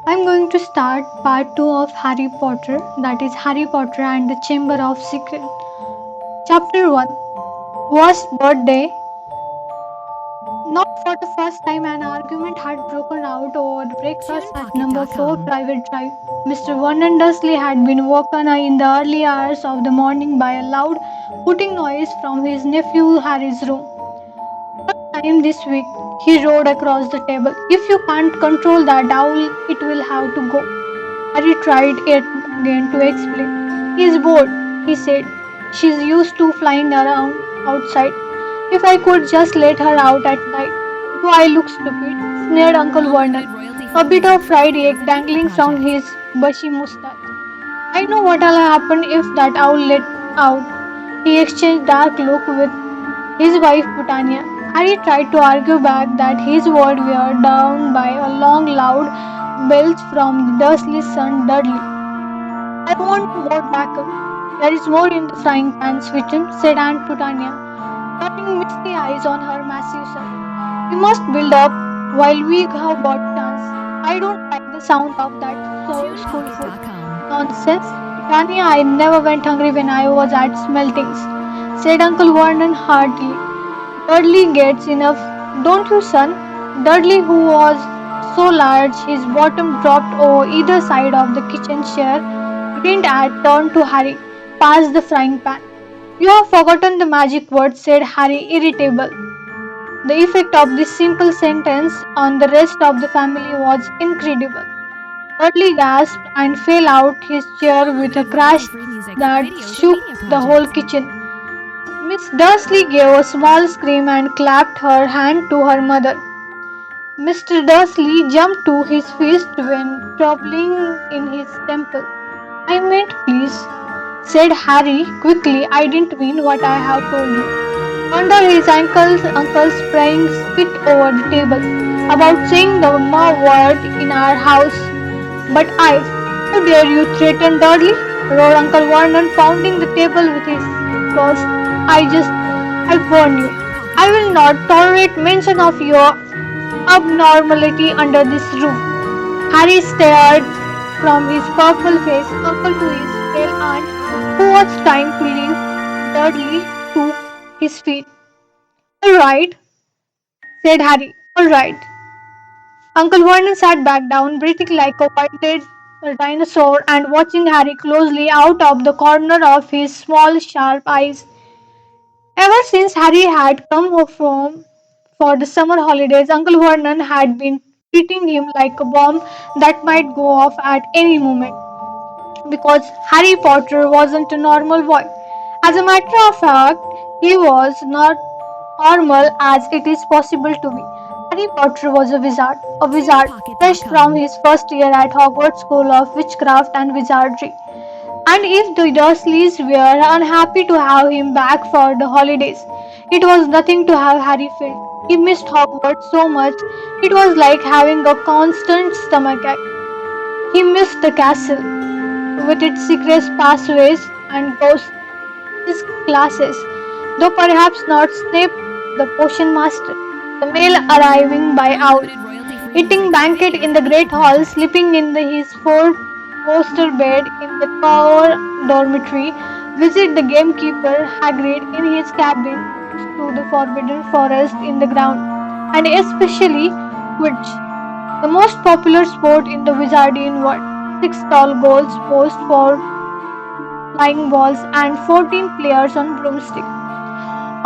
I'm going to start part 2 of Harry Potter, that is Harry Potter and the Chamber of Secrets. Chapter 1. Worst birthday. Not for the first time, an argument had broken out over breakfast at number 4 TunePocket.com. Private Drive. Mr. Vernon Dursley had been woken in the early hours of the morning by a loud hooting noise from his nephew Harry's room. Time this week, he roared across the table. If you can't control that owl, it will have to go. Harry tried it again to explain. He's bored, he said. She's used to flying around outside. If I could just let her out at night. Do I look stupid? Sneered Uncle Vernon, Downloaded a royalty-free bit of music fried from egg the dangling Cricket from Project. his bushy mustache. I know what'll happen if that owl let out. He exchanged dark look with his wife Britannia. Harry tried to argue back that his words were drowned by a long, loud belch from the Dursley's son Dudley. I want more backup. There is more in the frying pan, Swithin, said Aunt Britannia, turning misty eyes on her massive son. We must build up while we have got chance. I don't like the sound of that school food. TunePocket.com. Nonsense. Britannia, I never went hungry when I was at Smeltings, said Uncle Vernon heartily. Dudley gets enough, don't you, son? Dudley, who was so large his bottom dropped over either side of the kitchen chair, grinned at turned to Harry. Pass the frying pan. You have forgotten the magic word, said Harry, irritable. The effect of this simple sentence on the rest of the family was incredible. Dudley gasped and fell out his chair with a Downloaded crash royalty-free music from that Radio shook Media the whole Project. kitchen. Miss Dursley gave a small scream and clapped her hand to her mother. Mr. Dursley jumped to his feet when troubling in his temple. I meant please, said Harry quickly. I didn't mean what I have told you. Under his uncle spraying spit over the table about saying the ma word in our house. But how dare you threaten Dudley? Roared Uncle Vernon, pounding the table with his fist. I warn you. I will not tolerate mention of your abnormality under this roof. Harry stared from his purple faced uncle to his pale aunt, who was trying to lift Dudley to his feet. All right, said Harry. All right. Uncle Vernon sat back down, breathing like a white dinosaur and watching Harry closely out of the corner of his small, sharp eyes. Ever since Harry had come home for the summer holidays, Uncle Vernon had been treating him like a bomb that might go off at any moment because Harry Potter wasn't a normal boy. As a matter of fact, he was not normal as it is possible to be. Harry Potter was a wizard, fresh from TunePocket.com. his first year at Hogwarts School of Witchcraft and Wizardry. And if the Dursleys were unhappy to have him back for the holidays, it was nothing to have Harry felt. He missed Hogwarts so much, it was like having a constant stomachache. He missed the castle, with its secret passageways and ghosts, his classes, though perhaps not Snape the potion master, the mail arriving by owl, Downloaded royalty-free eating music from banquet Radio in the Media great hall, Project. sleeping in his four-poster bed in the tower dormitory, visit the gamekeeper Hagrid in his cabin next to the forbidden forest in the ground, and especially Quidditch, the most popular sport in the Wizardian world. Six tall goals post for flying balls and 14 players on broomsticks.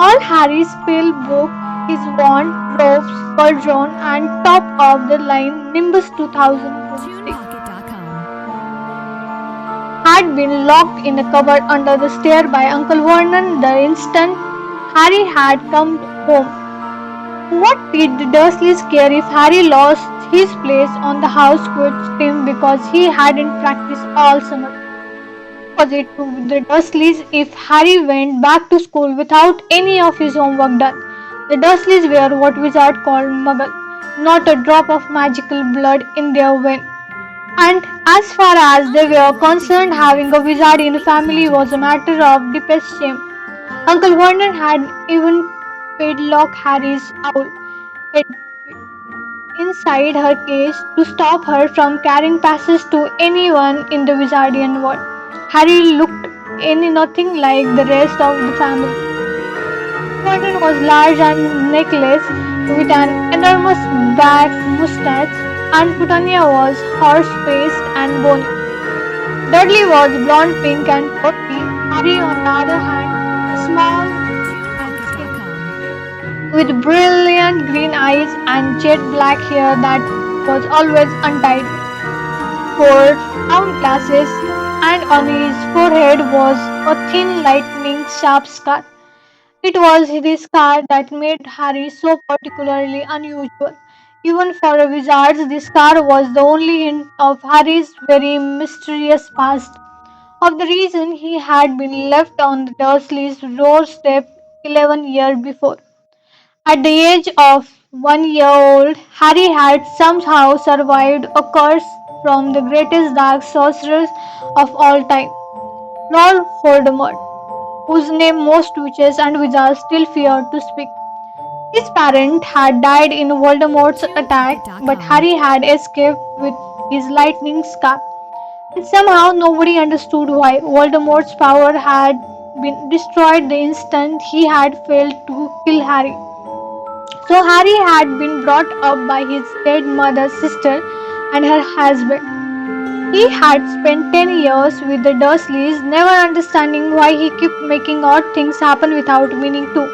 On Harry's pale book, his wand, robes, cauldron, and top of the line Nimbus 2000 broomstick TunePocket.com. had been locked in a cupboard under the stair by Uncle Vernon the instant Harry had come home. What did the Dursleys care if Harry lost his place on the house quiz team because he hadn't practiced all summer? Was it to the Dursleys if Harry went back to school without any of his homework done? The Dursleys were what wizards called muggle, not a drop of magical blood in their vein. And as far as they were Downloaded concerned, royalty-free music having a from the wizard Radio in the Media family was a Project. matter of deepest shame. Uncle Vernon had even padlocked Harry's owl head inside her cage to stop her from carrying passes to anyone in the Wizardian world. Harry looked any nothing like the rest of the family. Gordon was large and necklace with an enormous black mustache, and Putania was horse-faced and bony. Dudley was blonde, pink, and portly. Harry, on the other hand, small and skinny, with brilliant green eyes and jet black hair that was always untidy, wore round glasses, and on his forehead was a thin, lightning sharp scar. It was this scar that made Harry so particularly unusual. Even for a wizard, this scar was the only hint of Harry's very mysterious past, of the reason he had been left on the Dursleys' doorstep 11 years before. At the age of 1 year old, Harry had somehow survived a curse from the greatest dark sorcerer of all time, Lord Voldemort, whose name most witches and wizards still fear to speak. His parent had died in Voldemort's attack, but Harry had escaped with his lightning scar. And somehow nobody understood why Voldemort's power had been destroyed the instant he had failed to kill Harry. So Harry had been brought up by his dead mother's sister and her husband. He had spent 10 years with the Dursleys, never understanding why he kept making odd things happen without meaning to.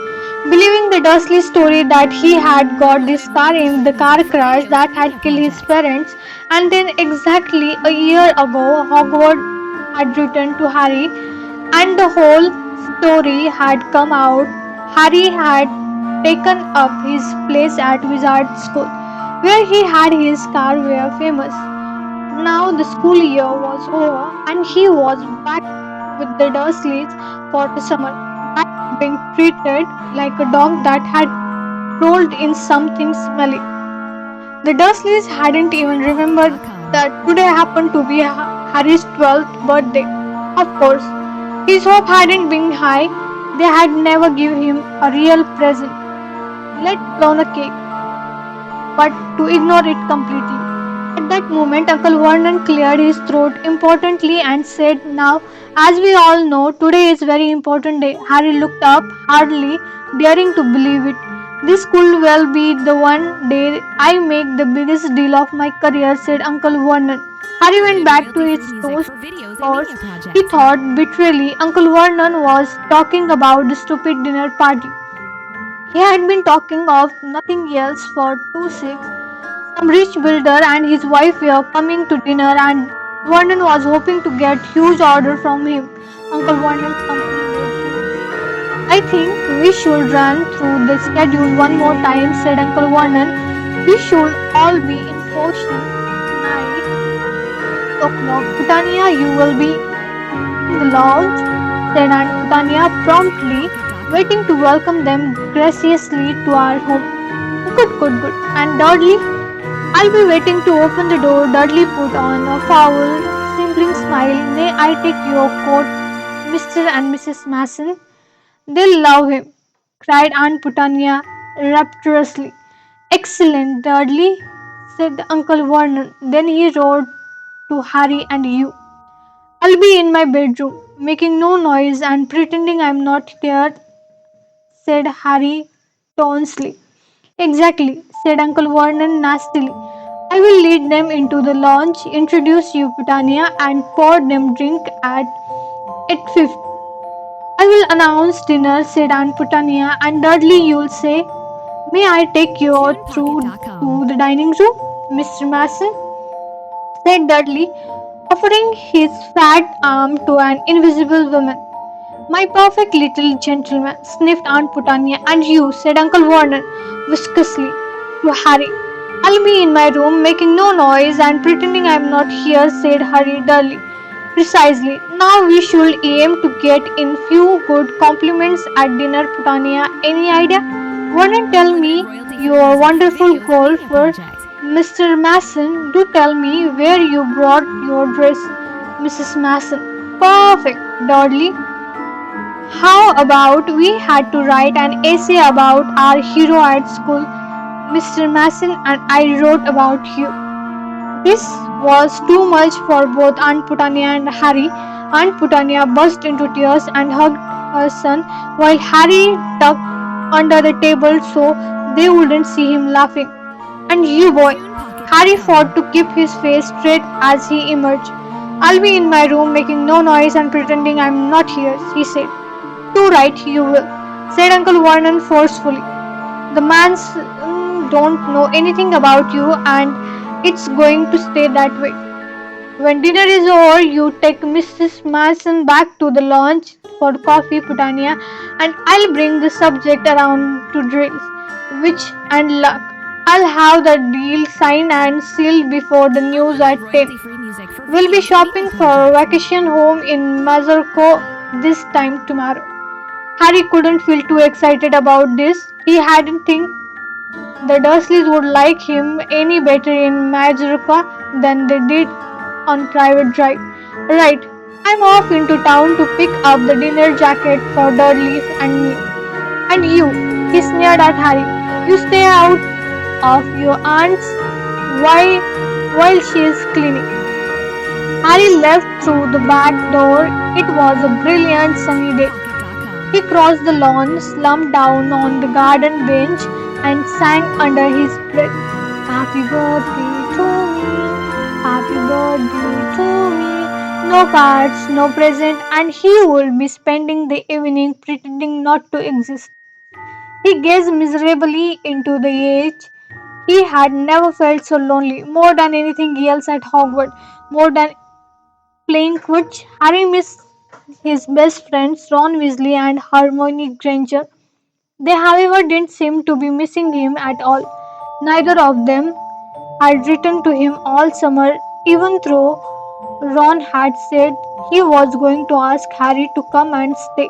Believing the Dursley story that he had got this car in the car crash that had killed his parents, and then exactly a year ago, Hogwarts had returned to Harry, and the whole story had come out. Harry had taken up his place at Wizard School, where he had his car were famous. Now the school year was over and he was back with the Dursleys for the summer, back to being treated like a dog that had rolled in something smelly. The Dursleys hadn't even remembered that today happened to be Harry's 12th birthday. Of course, his hope hadn't been high. They had never given him a real present, let alone a cake, but to ignore it completely. At that moment, Uncle Vernon cleared his throat importantly and said, "Now, as we all know, today is a very important day." Harry looked up, hardly daring to believe it. "This could well be the one day I make the biggest deal of my career," said Uncle Vernon. Harry went back to his toast because he thought bitterly Uncle Vernon was talking about the stupid dinner party. He had been talking of nothing else for 2 6. Some rich builder and his wife were coming to dinner, and Vernon was hoping to get huge order from him. Uncle Vernon's company made sense. "I think we should run through the schedule one more time," said Uncle Vernon. "We should all be in potion tonight, 8 o'clock. Putania, you will be in the lounge," said Aunt Putania promptly, waiting to welcome them graciously to our home. "Good, good, good. And Dudley?" "I'll be waiting to open the door." Dudley put on a foul, simpering smile. "May I take your coat, Mr. and Mrs. Mason?" "They'll love him," cried Aunt Putania rapturously. "Excellent, Dudley," said Uncle Vernon. Then he roared to Harry and you. "I'll be in my bedroom, making no noise and pretending I'm not there," said Harry tonsely. "Exactly," said Uncle Vernon nastily. "I will lead them into the lounge, introduce you Britannia, and pour them drink at 8:50. I will announce dinner," said Aunt Britannia, "and Dudley you'll say, 'May I take you out through to the dining room, Mr. Mason?'" said Dudley, offering his fat arm to an invisible woman. "My perfect little gentleman," sniffed Aunt Putania. "And you," said Uncle Vernon viscously to Harry. "I'll be in my room, making no noise and pretending I'm not here," said Harry dully. "Precisely. Now we should aim to get in few good compliments at dinner, Putania. Any idea? Vernon, tell me you're a wonderful golfer. Mr. Mason, do tell me where you brought your dress. Mrs. Mason. Perfect, Dudley. How about we had to write an essay about our hero at school? Mr. Mason and I wrote about you." This was too much for both Aunt Putania and Harry. Aunt Putania burst into tears and hugged her son, while Harry tucked under the table so they wouldn't see him laughing. "And you, boy!" Harry fought to keep his face straight as he emerged. "I'll be in my room making no noise and pretending I'm not here," he said. "Too right you will," said Uncle Vernon forcefully. "The mans don't know anything about you, and it's going to stay that way. When dinner is over, you take Mrs. Mason back to the lounge for coffee, Putania, and I'll bring the subject around to drills, which and luck. I'll have the deal signed and sealed before the news Unlimited at 10. royalty-free music for We'll be videos and media shopping for a projects. vacation home in Mazurko this time tomorrow." Harry couldn't feel too excited about this. He hadn't think the Dursleys would like him any better in Majorca than they did on Private Drive. "Right, I'm off into town to pick up the dinner jacket for Dudley and me. And you," he sneered at Harry, "you stay out of your aunt's while, while she is cleaning." Harry left through the back door. It was a brilliant sunny day. He Pocket.com. crossed the lawn, slumped down on the garden bench, and sang under his breath, "Happy birthday to me, happy birthday to me." No cards, no present, and he would be spending the evening pretending not to exist. He gazed miserably into the age. He had never felt so lonely, more than anything else at Hogwarts, more than playing Quidditch. Harry missed his best friends Ron Weasley and Hermione Granger. They, however, didn't seem to be missing him at all. Neither of them had written to him all summer, even though Ron had said he was going to ask Harry to come and stay.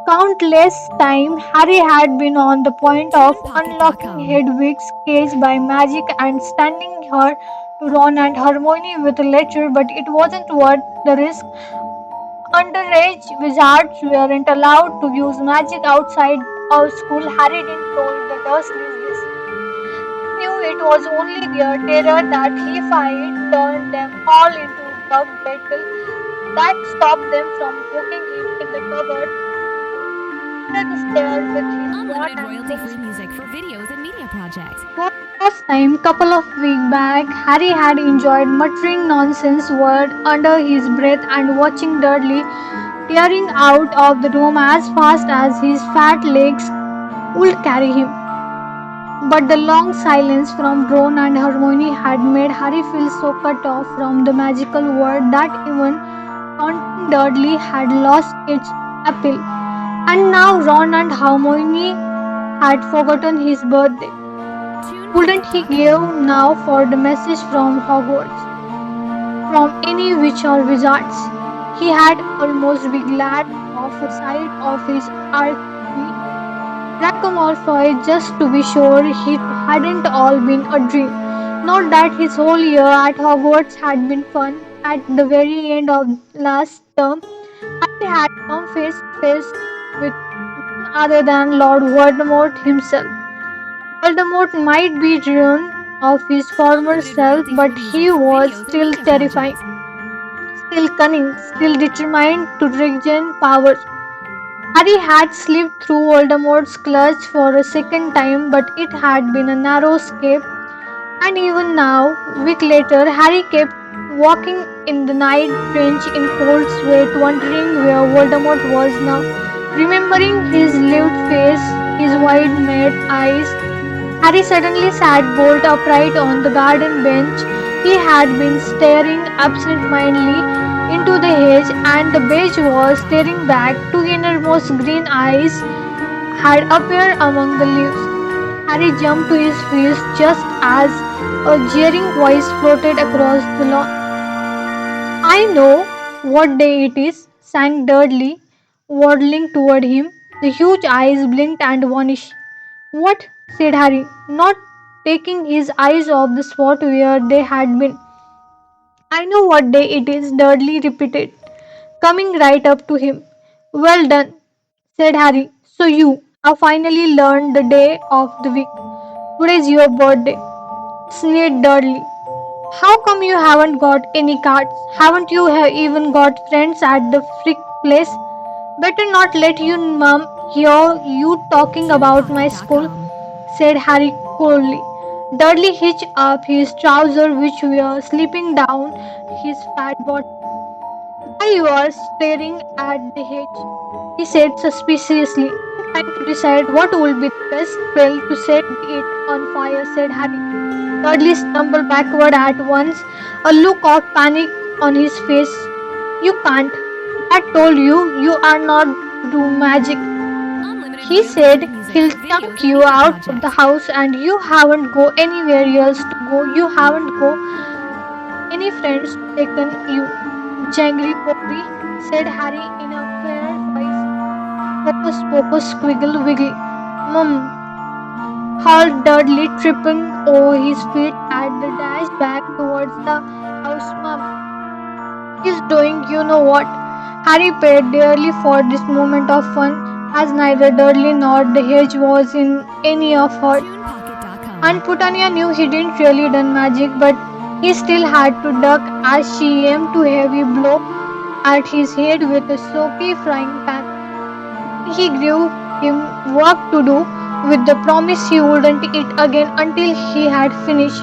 Countless times Harry had been on the point of unlocking TunePocket.com. Hedwig's cage by magic and sending her to Ron and Hermione with a letter, but it wasn't worth the risk. Underage wizards weren't allowed to use magic outside of school. Harry didn't told the Dursleys this. He knew it was only their terror that he fight turned them all into dog battle that stopped them from hooking him in the cupboard under the stair with his wand Unlimited and royalty-free broomstick. music for videos and media projects. For the first time, couple of weeks back, Harry had enjoyed muttering nonsense word under his breath and watching Dudley tearing out of the room as fast as his fat legs would carry him. But the long silence from Ron and Hermione had made Harry feel so cut off from the magical world that even taunting Dudley had lost its appeal. And now Ron and Hermione had forgotten his birthday. Wouldn't he give TunePocket.com. now for the message from Hogwarts, from any witch or wizards? He had almost be glad of a sight of his archie Dracomorphoid just to be sure it hadn't all been a dream. Not that his whole year at Hogwarts had been fun. At the very end of last term, Harry had come face to face with none other than Lord Voldemort himself. Voldemort might be ruined of his former Unlimited self, royalty-free but music he for was videos and still media terrifying, projects. still cunning, still determined to regain power. Harry had slipped through Voldemort's clutch for a second time, but it had been a narrow escape, and even now, a week later, Harry kept walking in the night trench in cold sweat, wondering where Voldemort was now. Remembering his livid face, his wide-mad eyes, Harry suddenly sat bolt upright on the garden bench. He had been staring absent-mindedly into the hedge, and the beige was staring back. Two innermost green eyes had appeared among the leaves. Harry jumped to his feet just as a jeering voice floated across the lawn. "I know what day it is," sang Dudley, waddling toward him. The huge eyes blinked and vanished. "What?" said Harry, not taking his eyes off the spot where they had been. "I know what day it is," Dudley repeated, coming right up to him. "Well done," said Harry. "So you have finally learned the day of the week." Today's your birthday, sneered Dudley. How come you haven't got any cards? Haven't you even got friends at the frick place? Better not let your mum hear you talking about my school, TunePocket.com. said Harry coldly. Dudley hitched up his trousers, which were slipping down his fat bottom. Why you are staring at the hedge? He said suspiciously. I'm trying to decide what will be the best spell to set it on fire, said Harry. Dudley stumbled backward at once, a look of panic on his face. You can't. Dad told you you are not to do magic. Unlimited He royalty free said music he'll for videos chunk and you media out of the projects. house and you haven't go anywhere else to go. You haven't go any friends taken you. Jangly Pokey, said Harry in a clear voice. Hocus pocus squiggle wiggle. Mum, howled Dudley, tripping over his feet at the dash back towards the house. Mum, he's doing you know what. Harry paid dearly for this moment of fun, as neither Dudley nor the hedge was in any of hurt. TunePocket.com. And Putania knew he didn't really done magic, but he still had to duck as she aimed to heavy blow at his head with a soaky frying pan. Then he gave him work to do with the promise he wouldn't eat again until he had finished.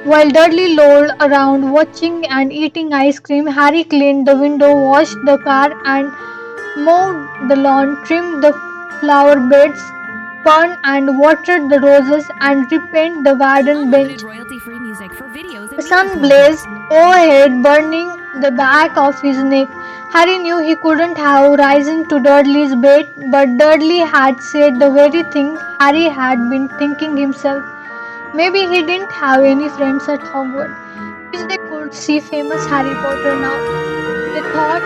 While Dudley lolled around watching and eating ice cream, Harry cleaned the window, washed the car, and mowed the lawn, trimmed the flower beds, pruned and watered the roses, and repainted the garden Unlimited bench. royalty free music for videos The and media sun projects. blazed overhead, burning the back of his neck. Harry knew he couldn't have risen to Dudley's bait, but Dudley had said the very thing Harry had been thinking himself. Maybe he didn't have any friends at Hogwarts. Wish they could see famous Harry Potter now. They thought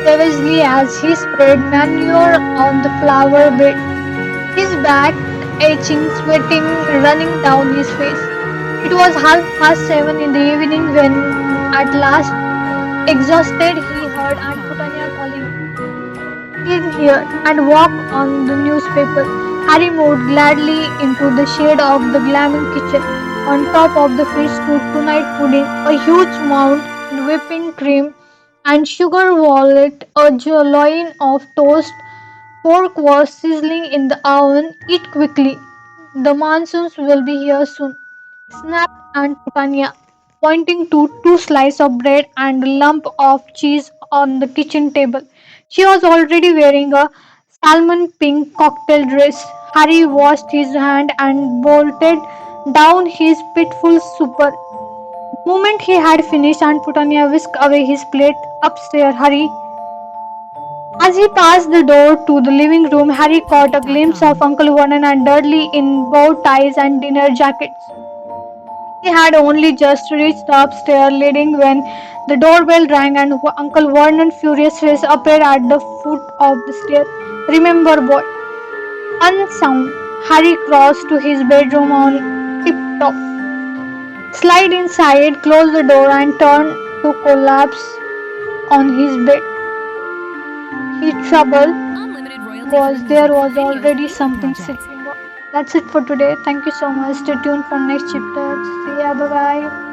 savagely as he sprayed manure on the flower bed, his back aching, sweating running down his face. It was 7:30 in the evening when, at last, exhausted, he heard Aunt Putania calling him. In here and walk on the newspaper. Harry moved gladly into the shade of the glamming kitchen. On top of the fridge stood tonight pudding, a huge mound and whipping cream and sugar wallet, a loin of toast. Pork was sizzling in the oven. Eat quickly. The monsoons will be here soon, snapped Aunt Putania, pointing to two slices of bread and a lump of cheese on the kitchen table. She was already wearing a salmon pink cocktail dress. Harry washed his hand and bolted down his pitiful supper. The moment he had finished, Aunt Putania whisked away his plate. Upstairs, hurry. As he passed the door to the living room, Harry caught a glimpse of TunePocket.com. Uncle Vernon and Dudley in bow ties and dinner jackets. He had only just reached the upstairs landing when the doorbell rang and Uncle Vernon's furious face appeared at the foot of the stairs. Remember, boy, unsound. Harry crossed to his bedroom on tiptoe, slid inside, closed the door, and turned to collapse on his bed. His trouble Unlimited royalty free was there music for was videos and already media something projects. simmering on. That's it for today. Thank you so much. Stay tuned for next chapter. See ya. Bye bye.